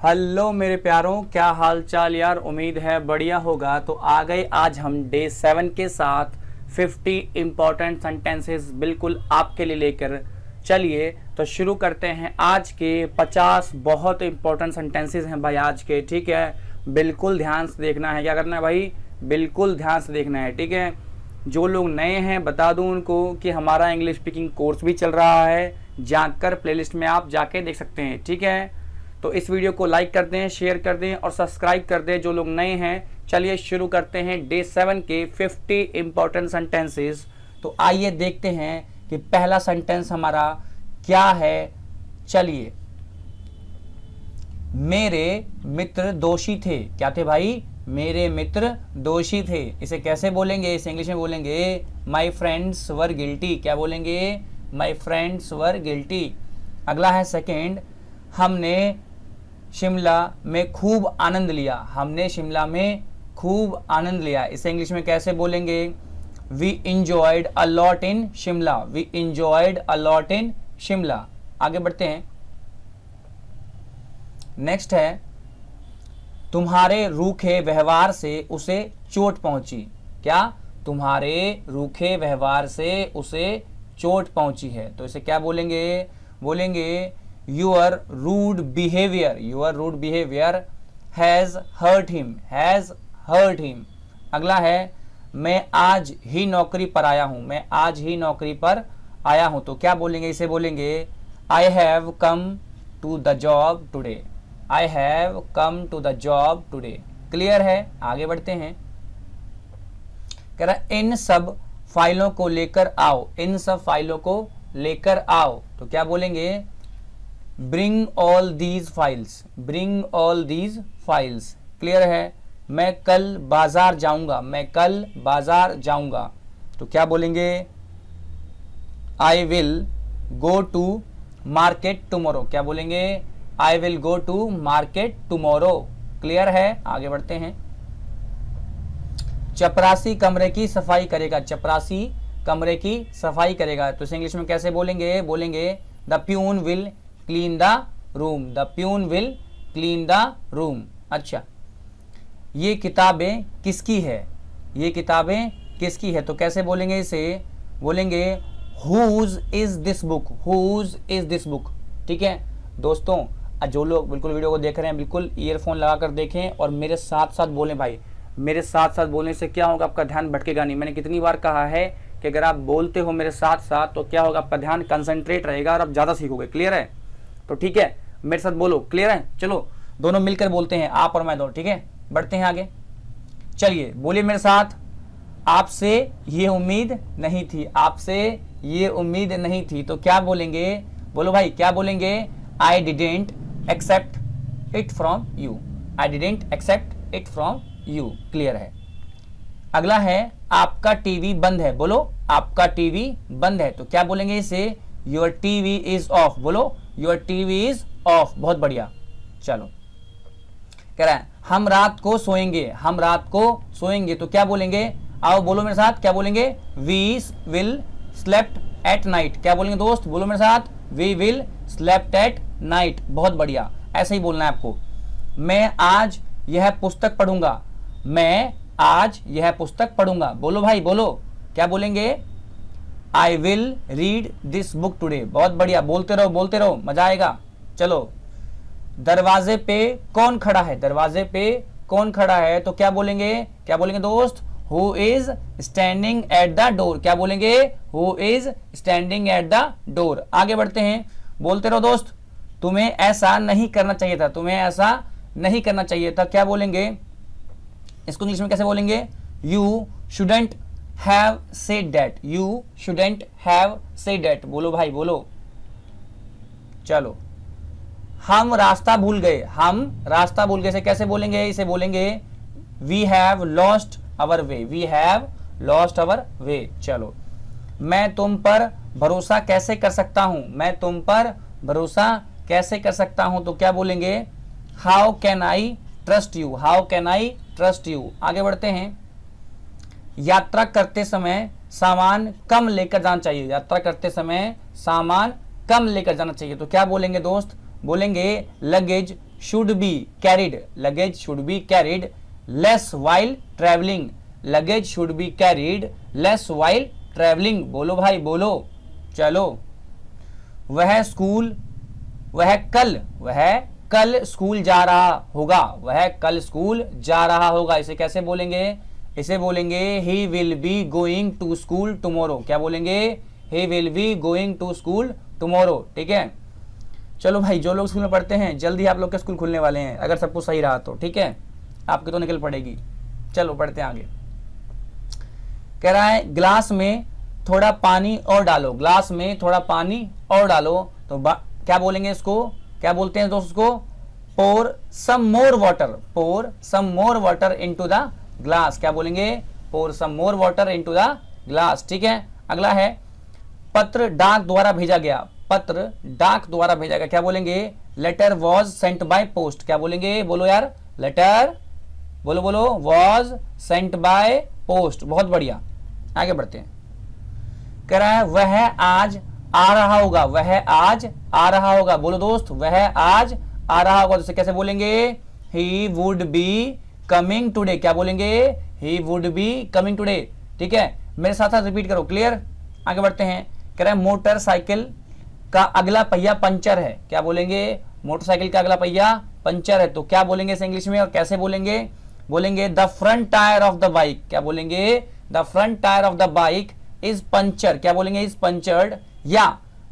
Hello मेरे प्यारों, क्या हाल चाल यार। उम्मीद है बढ़िया होगा। तो आ गए आज हम डे 7 के साथ 50 इम्पॉर्टेंट सेंटेंसेस बिल्कुल आपके लिए लेकर। चलिए तो शुरू करते हैं। आज के 50 बहुत इंपॉर्टेंट सेंटेंसेस हैं भाई आज के, ठीक है। बिल्कुल ध्यान से देखना है। क्या करना है भाई? बिल्कुल ध्यान से देखना है, ठीक है। जो लोग नए हैं बता दूं उनको कि हमारा इंग्लिश स्पीकिंग कोर्स भी चल रहा है, जाकर प्लेलिस्ट में आप जाके देख सकते हैं, ठीक है। तो इस वीडियो को लाइक कर दें, शेयर कर दें और सब्सक्राइब कर दें जो लोग नए हैं। चलिए शुरू करते हैं डे 7 के 50 इंपॉर्टेंट सेंटेंसेस। तो आइए देखते हैं कि पहला सेंटेंस हमारा क्या है। चलिए, मेरे मित्र दोषी थे। क्या थे भाई? मेरे मित्र दोषी थे। इसे कैसे बोलेंगे? इसे इंग्लिश में बोलेंगे माई फ्रेंड्स वर गिल्टी। क्या बोलेंगे? My friends were guilty. अगला है सेकेंड, हमने शिमला में खूब आनंद लिया। हमने शिमला में खूब आनंद लिया। इसे इंग्लिश में कैसे बोलेंगे? We enjoyed a lot in Shimla. We enjoyed a lot in Shimla. आगे बढ़ते हैं। नेक्स्ट है, तुम्हारे रूखे व्यवहार से उसे चोट पहुंची। क्या? तुम्हारे रूखे व्यवहार से उसे चोट पहुंची है। तो इसे क्या बोलेंगे? बोलेंगे your rude behaviour has hurt him. अगला है, मैं आज ही नौकरी पर आया हूं। मैं आज ही नौकरी पर आया हूं। तो क्या बोलेंगे? इसे बोलेंगे I have come to the job today. I have come to the job today. Clear है? आगे बढ़ते हैं। कह रहा इन सब फाइलों को लेकर आओ। इन सब फाइलों को लेकर आओ। तो क्या बोलेंगे? Bring all these files. Bring all these files. Clear है? मैं कल बाजार जाऊंगा। मैं कल बाजार जाऊंगा। तो क्या बोलेंगे? I will go to market tomorrow. क्या बोलेंगे? I will go to market tomorrow. Clear है? आगे बढ़ते हैं। चपरासी कमरे की सफाई करेगा। चपरासी कमरे की सफाई करेगा। तो इसे इंग्लिश में कैसे बोलेंगे? बोलेंगे the peon will clean the room. The peon will clean the room. अच्छा, ये किताबें किसकी है? ये किताबें किसकी है? तो कैसे बोलेंगे? इसे बोलेंगे whose is this book. Whose is this book. ठीक है दोस्तों, जो लोग बिल्कुल वीडियो को देख रहे हैं बिल्कुल ईयरफोन लगाकर देखें और मेरे साथ साथ बोलें भाई। मेरे साथ साथ बोलने से क्या होगा? आपका ध्यान भटकेगा नहीं। मैंने कितनी बार कहा है कि अगर आप बोलते हो मेरे साथ साथ तो क्या होगा? आपका ध्यान कंसंट्रेट रहेगा और आप ज़्यादा सीखोगे। क्लियर है? तो ठीक है, मेरे साथ बोलो। क्लियर है? चलो दोनों मिलकर बोलते हैं, आप और मैं दोनों। ठीक है, बढ़ते हैं आगे। चलिए बोलिए मेरे साथ, आपसे ये उम्मीद नहीं थी। आपसे ये उम्मीद नहीं थी। तो क्या बोलेंगे? बोलो भाई, क्या बोलेंगे? I didn't accept it from you. I didn't accept it from you. Clear है? अगला है, आपका टीवी बंद है। बोलो आपका टीवी बंद है। तो क्या बोलेंगे इसे? Your TV is of. बोलो योर टीवी इज ऑफ। बहुत बढ़िया। चलो, कह रहा है हम रात को सोएंगे। हम रात को सोएंगे। तो क्या बोलेंगे? आओ बोलो मेरे साथ, क्या बोलेंगे? We will slept at night. क्या बोलेंगे दोस्त? बोलो मेरे साथ, we will slept at night. बहुत बढ़िया, ऐसे ही बोलना है आपको। मैं आज यह पुस्तक पढ़ूंगा। मैं आज यह पुस्तक पढ़ूंगा। बोलो भाई बोलो, क्या बोलेंगे? I will read this book today. बहुत बढ़िया, बोलते रहो, मजा आएगा। चलो, दरवाजे पे कौन खड़ा है? दरवाजे पे कौन खड़ा है? तो क्या बोलेंगे? क्या बोलेंगे दोस्त? Who is standing at the door. क्या बोलेंगे? Who is standing at the door. आगे बढ़ते हैं, बोलते रहो दोस्त। तुम्हें ऐसा नहीं करना चाहिए था। तुम्हें ऐसा नहीं करना चाहिए था। क्या बोलेंगे? इसको इंग्लिश में कैसे बोलेंगे? You shouldn't have said that. You shouldn't have said that. बोलो भाई बोलो। चलो, हम रास्ता भूल गए। हम रास्ता भूल गए। इसे कैसे बोलेंगे? इसे बोलेंगे we have lost our way. We have lost our way. चलो, मैं तुम पर भरोसा कैसे कर सकता हूं? मैं तुम पर भरोसा कैसे कर सकता हूं? तो क्या बोलेंगे? How can I trust you. How can I trust you. आगे बढ़ते हैं। यात्रा करते समय सामान कम लेकर जाना चाहिए। यात्रा करते समय सामान कम लेकर जाना चाहिए। तो क्या बोलेंगे दोस्त? बोलेंगे luggage should be carried, luggage should be carried less while travelling, luggage should be carried less while travelling. बोलो भाई बोलो, चलो। वह कल स्कूल जा रहा होगा, वह कल स्कूल जा रहा होगा। इसे कैसे बोलेंगे? इसे बोलेंगे he will be going to school tomorrow. क्या बोलेंगे? He will be going to school tomorrow. ठीक है, चलो भाई, जो लोग स्कूल में पढ़ते हैं जल्दी आप लोग के स्कूल खुलने वाले हैं, अगर सब कुछ सही रहा तो। ठीक है, आपकी तो निकल पड़ेगी। चलो पढ़ते हैं आगे। कह रहा है ग्लास में थोड़ा पानी और डालो, ग्लास में थोड़ा पानी और डालो। तो क्या बोलेंगे इसको? क्या बोलते हैं दोस्तों को? Pour some more water, pour some more water into the glass. क्या बोलेंगे? Pour some more water into the glass. ठीक है, अगला है पत्र डाक द्वारा भेजा गया, पत्र डाक द्वारा भेजा गया। क्या बोलेंगे? Letter was sent by post. क्या बोलेंगे? बोलो यार, लेटर, बोलो बोलो, वॉज सेंट बाय पोस्ट। बहुत बढ़िया, आगे बढ़ते हैं। कह रहा है वह आज आ रहा होगा, वह आज आ रहा होगा। बोलो दोस्त, वह आज आ रहा होगा। तो कैसे बोलेंगे? He would be coming today. क्या बोलेंगे? He would be coming today. ठीक है, मेरे साथ साथ रिपीट करो। क्लियर, आगे बढ़ते हैं। कह रहा है मोटरसाइकिल का अगला पहिया पंचर है। क्या बोलेंगे? मोटरसाइकिल का अगला पहिया पंचर है। तो क्या बोलेंगे इसे इंग्लिश में और कैसे बोलेंगे? बोलेंगे the front tyre of the bike. क्या बोलेंगे? The front tyre of the bike is puncture. क्या बोलेंगे? इज पंचर्ड, या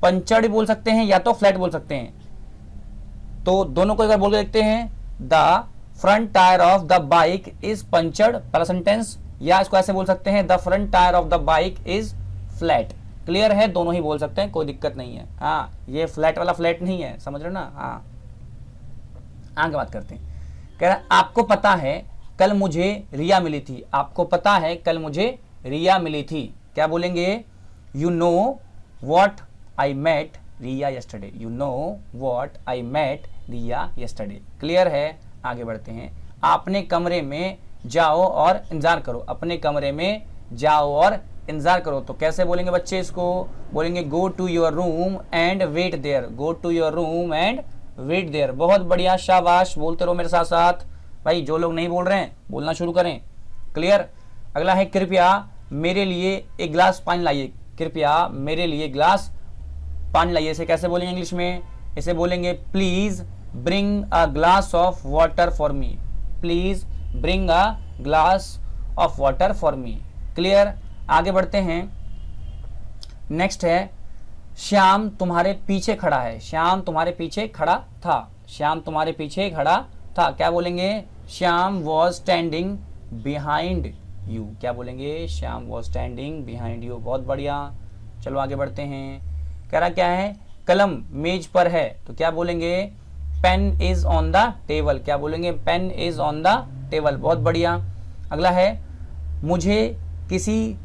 पंचर्ड बोल सकते हैं या तो फ्लैट बोल सकते हैं। तो दोनों को एक बार बोल के देखते हैं। The front tyre of the bike is punctured, पहला सेंटेंस, या इसको ऐसे बोल सकते हैं the front tyre of the bike is flat. Clear है, दोनों ही बोल सकते हैं, कोई दिक्कत नहीं है। हाँ, ये फ्लैट वाला फ्लैट नहीं है, समझ रहे हो ना? हाँ, आगे बात करते हैं। कह रहा है आपको पता है कल मुझे रिया मिली थी, आपको पता है कल मुझे रिया मिली थी। क्या बोलेंगे? You know what I met Riya yesterday, you know what I met Riya yesterday. Clear है, आगे बढ़ते हैं। अपने कमरे में जाओ और इंतजार करो, अपने कमरे में जाओ और इंतजार करो। तो कैसे बोलेंगे बच्चे इसको? बोलेंगे go to your room and wait there, go to your room and wait there. बहुत बढ़िया, शाबाश, बोलते रहो मेरे साथ साथ भाई। जो लोग नहीं बोल रहे हैं बोलना शुरू करें। क्लियर, अगला है कृपया मेरे लिए एक गिलास पानी लाइए, कृपया मेरे लिए गिलास पानी लाइए। इसे कैसे बोलेंगे इंग्लिश में? इसे बोलेंगे please bring a glass of water for me, please bring a glass of water for me. Clear, आगे बढ़ते हैं। नेक्स्ट है श्याम तुम्हारे पीछे खड़ा है, श्याम तुम्हारे पीछे खड़ा था, श्याम तुम्हारे पीछे खड़ा था। क्या बोलेंगे? Shyam was standing behind you. क्या बोलेंगे? Shyam was standing behind you. बहुत बढ़िया, चलो आगे बढ़ते हैं। कह रहा क्या है? कलम मेज पर है। तो क्या बोलेंगे? Pen is on the table. क्या बोलेंगे? Pen is on the table. बहुत बढ़िया, अगला है मुझे किसी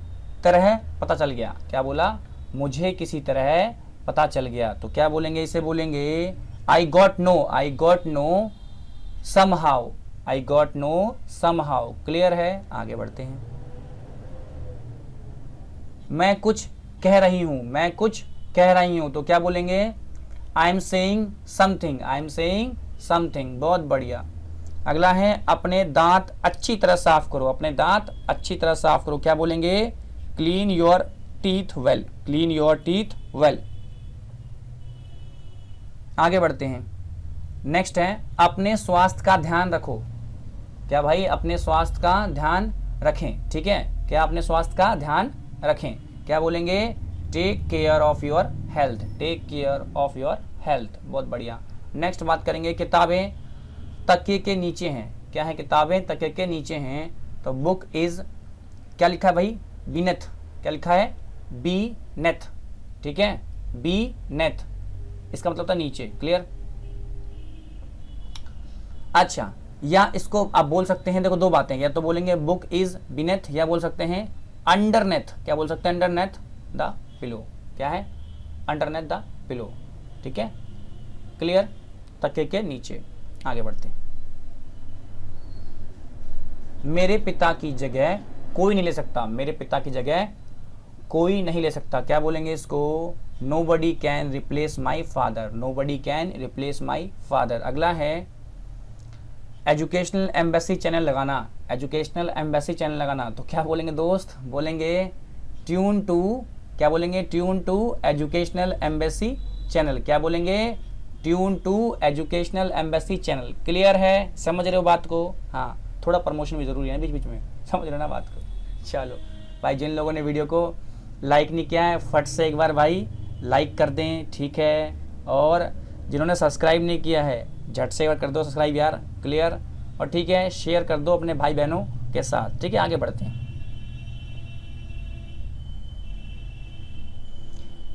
तरह पता चल गया। क्या बोला? मुझे किसी तरह पता चल गया। तो क्या बोलेंगे? इसे बोलेंगे I got no, I got no somehow, I got no somehow. Clear है, आगे बढ़ते हैं। मैं कुछ कह रही हूं, मैं कुछ कह रही हूं। तो क्या बोलेंगे? I am saying something, I am saying something. बहुत बढ़िया, अगला है अपने दांत अच्छी तरह साफ करो, अपने दांत अच्छी तरह साफ करो। क्या बोलेंगे? Clean your teeth well, clean your teeth well. आगे बढ़ते हैं। नेक्स्ट है अपने स्वास्थ्य का ध्यान रखो। क्या भाई? अपने स्वास्थ्य का ध्यान रखें। ठीक है, क्या अपने स्वास्थ्य का ध्यान रखें। क्या बोलेंगे? Take care of your health, take care of your health. बहुत बढ़िया। नेक्स्ट बात करेंगे किताबें तकिए के नीचे हैं। क्या है? किताबें तकिए के नीचे हैं। तो बुक इज, क्या लिखा है भाई? बीनेथ। क्या लिखा है? बी नेथ। ठीक है, बी नेथ, इसका मतलब था नीचे। क्लियर, अच्छा, या इसको आप बोल सकते हैं, देखो दो बातें, या तो बोलेंगे बुक इज बीनेथ, या बोल सकते हैं अंडरनेथ। क्या बोल सकते हैं? Underneath the pillow. क्या है? Underneath the pillow. ठीक है, क्लियर, तकिए के नीचे। आगे बढ़ते हैं। मेरे पिता की जगह कोई नहीं ले सकता, मेरे पिता की जगह कोई नहीं ले सकता। क्या बोलेंगे इसको? Nobody can replace my father, nobody can replace my father. अगला है एजुकेशनल एम्बेसी चैनल लगाना, एजुकेशनल एम्बेसी चैनल लगाना, तो क्या बोलेंगे दोस्त, बोलेंगे ट्यून टू, क्या बोलेंगे, tune to educational embassy channel, क्या बोलेंगे, tune to educational embassy channel. Clear है, समझ रहे हो बात को? हाँ, थोड़ा प्रमोशन भी जरूरी है बीच बीच में, समझ रहे ना बात को। चलो भाई, जिन लोगों ने वीडियो को लाइक नहीं किया है फट से एक बार भाई लाइक कर दें, ठीक है, और जिन्होंने सब्सक्राइब नहीं किया है झट से एक बार कर दो सब्सक्राइब यार। क्लियर, और ठीक है, शेयर कर दो अपने भाई बहनों के साथ, ठीक है। आगे बढ़ते हैं।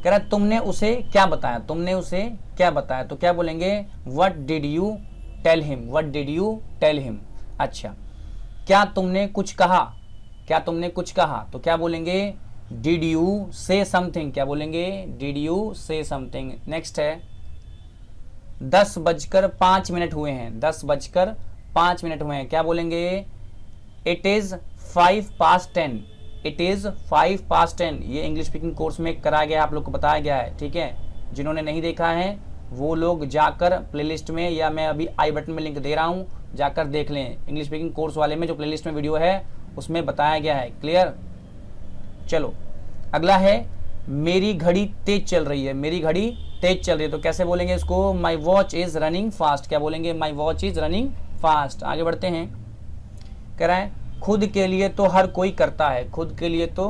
कह रहा तुमने उसे क्या बताया, तुमने उसे क्या बताया, तो क्या बोलेंगे, what did you tell him, what did you tell him. अच्छा, क्या तुमने कुछ कहा, क्या तुमने कुछ कहा, तो क्या बोलेंगे, डिड यू से समथिंग, क्या बोलेंगे, डिड यू से समथिंग। नेक्स्ट है 10:05 हुए हैं, 10:05 हुए हैं, क्या बोलेंगे, इट इज 5:10, इट इज 5:10। ये इंग्लिश स्पीकिंग कोर्स में कराया गया, आप लोग को बताया गया है, ठीक है। जिन्होंने नहीं देखा है वो लोग जाकर प्लेलिस्ट में, या मैं अभी आई बटन में लिंक दे रहा हूं, जाकर देख लें। इंग्लिश स्पीकिंग कोर्स वाले में जो प्लेलिस्ट में वीडियो है उसमें बताया गया है। क्लियर, चलो अगला है, मेरी घड़ी तेज चल रही है, मेरी घड़ी तेज चल रही है, तो कैसे बोलेंगे इसको, my watch is running fast, क्या बोलेंगे, my watch is running fast. आगे बढ़ते हैं। कह रहा है खुद के लिए तो हर कोई करता है, खुद के लिए तो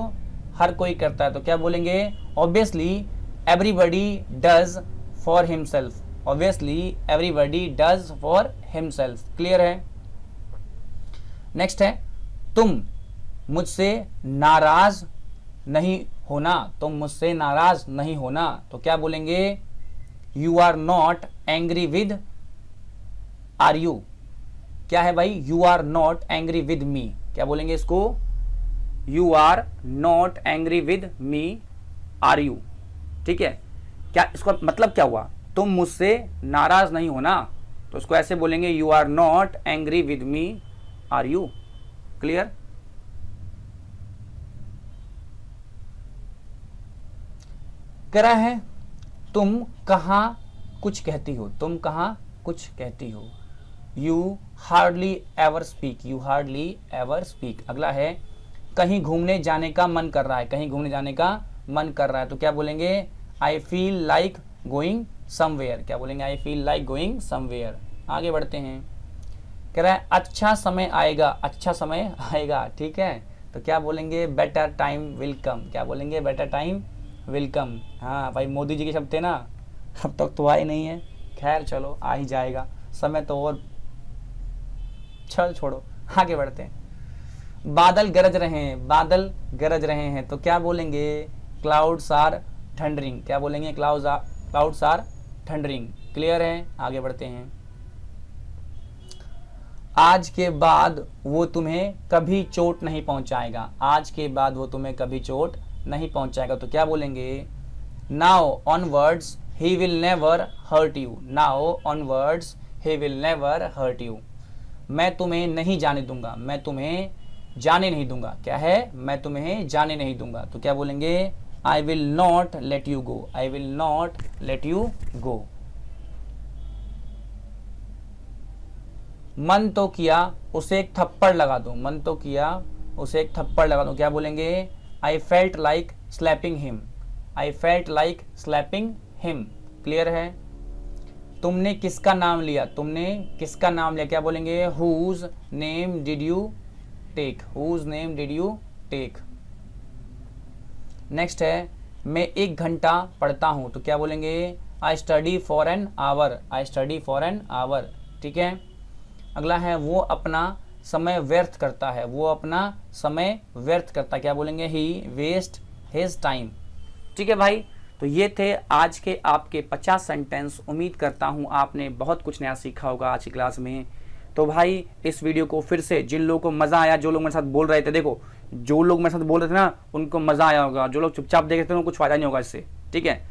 हर कोई करता है, तो क्या बोलेंगे, obviously everybody does for himself, obviously everybody does for himself. Clear है। नेक्स्ट है, तुम मुझसे नाराज नहीं होना, तुम मुझसे नाराज नहीं होना, तो क्या बोलेंगे, you are not angry with are you, क्या है भाई, you are not angry with me, क्या बोलेंगे इसको, you are not angry with me are you, ठीक है। क्या इसका मतलब क्या हुआ, तुम मुझसे नाराज नहीं होना, तो उसको ऐसे बोलेंगे, you are not angry with me are you. Clear. कह रहा है तुम कहाँ कुछ कहती हो, तुम कहाँ कुछ कहती हो, you hardly ever speak, you hardly ever speak. अगला है, कहीं घूमने जाने का मन कर रहा है, कहीं घूमने जाने का मन कर रहा है, तो क्या बोलेंगे, I feel like going somewhere, क्या बोलेंगे, I feel like going somewhere. आगे बढ़ते हैं। कह रहा है अच्छा समय आएगा, अच्छा समय आएगा, ठीक है, तो क्या बोलेंगे, बेटर टाइम विल कम, क्या बोलेंगे, बेटर टाइम विल कम। हाँ भाई, मोदी जी के शब्द थे ना, अब तक तो आए नहीं है, खैर चलो आ ही जाएगा, समय तो और, चल छोड़ो, आगे बढ़ते हैं। बादल गरज रहे हैं, बादल गरज रहे हैं, तो क्या बोलेंगे, क्लाउड्स आर थंडरिंग, क्या बोलेंगे, क्लाउड्स आर थंडरिंग। क्लियर है। आगे बढ़ते हैं। आज के बाद वो तुम्हें कभी चोट नहीं पहुंचाएगा, आज के बाद वो तुम्हें कभी चोट नहीं पहुंचाएगा, तो क्या बोलेंगे, now onwards he will never hurt you, now onwards he will never hurt you. मैं तुम्हें नहीं जाने दूंगा, मैं तुम्हें जाने नहीं दूंगा, क्या है, मैं तुम्हें जाने नहीं दूंगा, तो क्या बोलेंगे, I will not let you go, I will not let you go. मन तो किया उसे एक थप्पड़ लगा दूं, मन तो किया उसे एक थप्पड़ लगा दूं, क्या बोलेंगे, I felt like slapping him, I felt like slapping him. Clear है। तुमने किसका नाम लिया, तुमने किसका नाम लिया, क्या बोलेंगे, whose name did you take, whose name did you take. Next है, मैं 1 घंटा पढ़ता हूं, तो क्या बोलेंगे, I study for an hour, I study for an hour. ठीक है। अगला है, वो अपना समय व्यर्थ करता है, वो अपना समय व्यर्थ करता है, क्या बोलेंगे, ही वेस्ट हिज टाइम। ठीक है भाई, तो ये थे आज के आपके 50 सेंटेंस। उम्मीद करता हूँ आपने बहुत कुछ नया सीखा होगा आज की क्लास में। तो भाई इस वीडियो को फिर से, जिन लोगों को मज़ा आया, जो लोग मेरे साथ बोल रहे थे, देखो जो लोग मेरे साथ बोल रहे थे ना, उनको मज़ा आया होगा, जो लोग चुपचाप देख रहे थे उनको कुछ फायदा नहीं होगा इससे। ठीक है,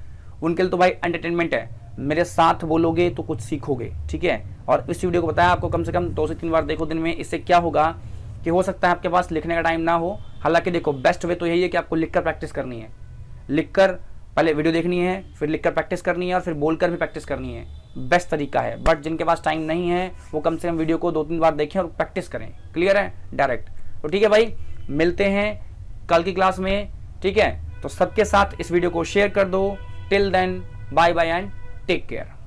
उनके लिए तो भाई एंटरटेनमेंट है, मेरे साथ बोलोगे तो कुछ सीखोगे। ठीक है, और इस वीडियो को बताया आपको कम से कम 2 से 3 बार देखो दिन में। इससे क्या होगा कि हो सकता है आपके पास लिखने का टाइम ना हो, हालांकि देखो बेस्ट वे तो यही है कि आपको लिखकर प्रैक्टिस करनी है, लिखकर पहले वीडियो देखनी है, फिर लिखकर प्रैक्टिस करनी है और फिर बोलकर भी प्रैक्टिस करनी है। बेस्ट तरीका है। बट जिनके पास टाइम नहीं है वो कम से कम वीडियो को 2-3 बार देखें और प्रैक्टिस करें। क्लियर है डायरेक्ट। तो ठीक है भाई, मिलते हैं कल की क्लास में। ठीक है, तो सबके साथ इस वीडियो को शेयर कर दो। Till then bye bye and take care.